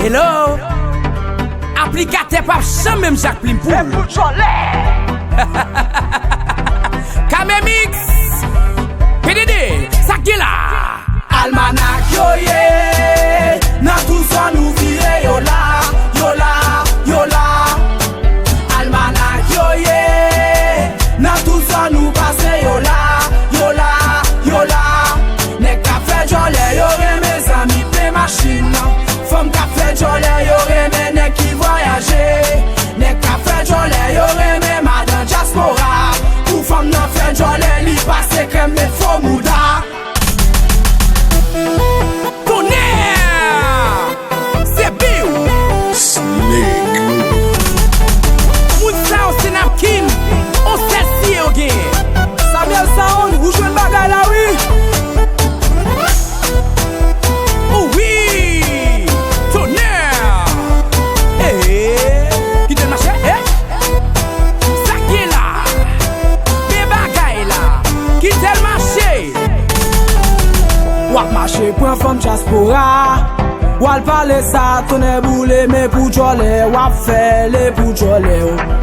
Hello. Applicateur pas jamais même Jacques Plimpoul. Kamemix. PDD. Sakila. Almanac yo ye. Nan tout ça nous vire yo la. Yo la. Yo la. Almanac yo ye. Nan tout ça nous passe yo la. Yo la. Yo la. Nek ka fait jolé yo mes amis pe machine. Femme ka fait jolé yo mes nek qui voyager. Nek ka fait jolé yo mes madame diaspora. Ou femme nan fait jolé li passe crème mais faux mouda. Tonnerre. C'est Bill. Snake. Mounsa au Senapkin. On sait si au gain. Samuel Sound, vous jouez le bagay là oui. Oh oui. Tonnerre. Qui te le marché? Sakila. Des bagailles là. Qui te le marché? Wap marché pour un femme diaspora. Wap parler ça, tonne boule, mais pour jolé. Wap fait les pour jolé.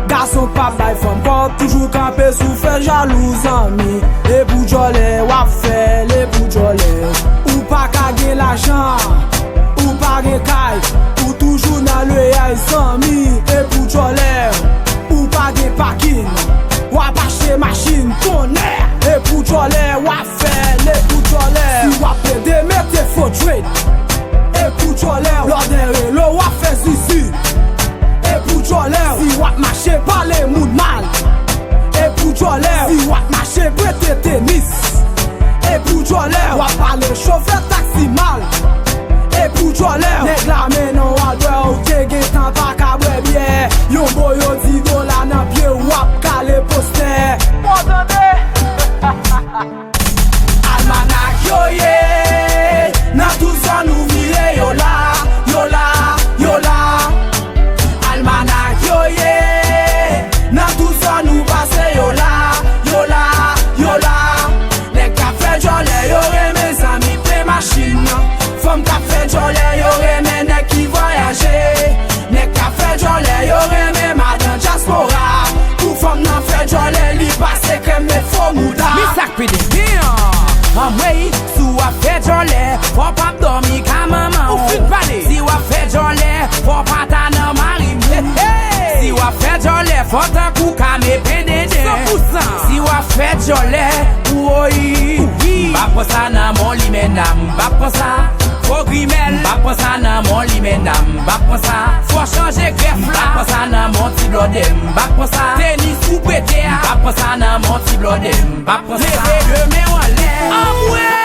Garçon pas bail femme, pas toujours campé sous fait jaloux ami. Et pour jolé, wap fait les pour jolé. Ou pas caguer l'argent, ou pas caille, ou toujours dans le aïe ami. Et pour jolé, ou pas de parking. Wap acheter machine, tonnerre. Et pour jolé, wap fait les pour jolé. Si wap de mettez faux trade. Et pour jolé, l'ordre le wap fait zizi. Et pour jolé, si wap marcher par les mouns mal. Et pour jolé, si wap marcher prêter tennis. Et pour jolé, wap parler chauffeur taxi mal. Et pour jolé, nèg la menon al dwe ou te gen tan pa ka bwe bien. Yon boy yo $10 nan pied wap kale poster. Almanac yo ye. Nan tout ça nous vire yo la. Yo la. Yo la. Almanac yo ye. Nan tout ça nous passe yo la. Yo la. Yo la. Nek ka fait jolé yo mes amis pe machine. Femme ka fait jolé yo mes nek qui voyager. Nek ka fait jolé yo mes madame diaspora. Ou femme nan fait jolé li passe crème mais faux mouda. Mi sak PDD. Amway, sou a fait jolé, faut pas dormir ka maman. Ou fin parler. Si ou a fait jolé, faut pas ta nan mari. Si ou a fait jolé, faut ta kou ka me PDD. 100%. Si ou a fait jolé, oui. Ba pour ça nan mon li menam, ba pour ça. Faut grimel, ba pour ça nan mon li menam, ba pour ça. Faut changer greffe là, ba pour ça nan mon ti blodem, ba pour ça. Tennis ou pété, ba pour ça nan mon ti blodem, ba pour ça. Levez le main en l'air.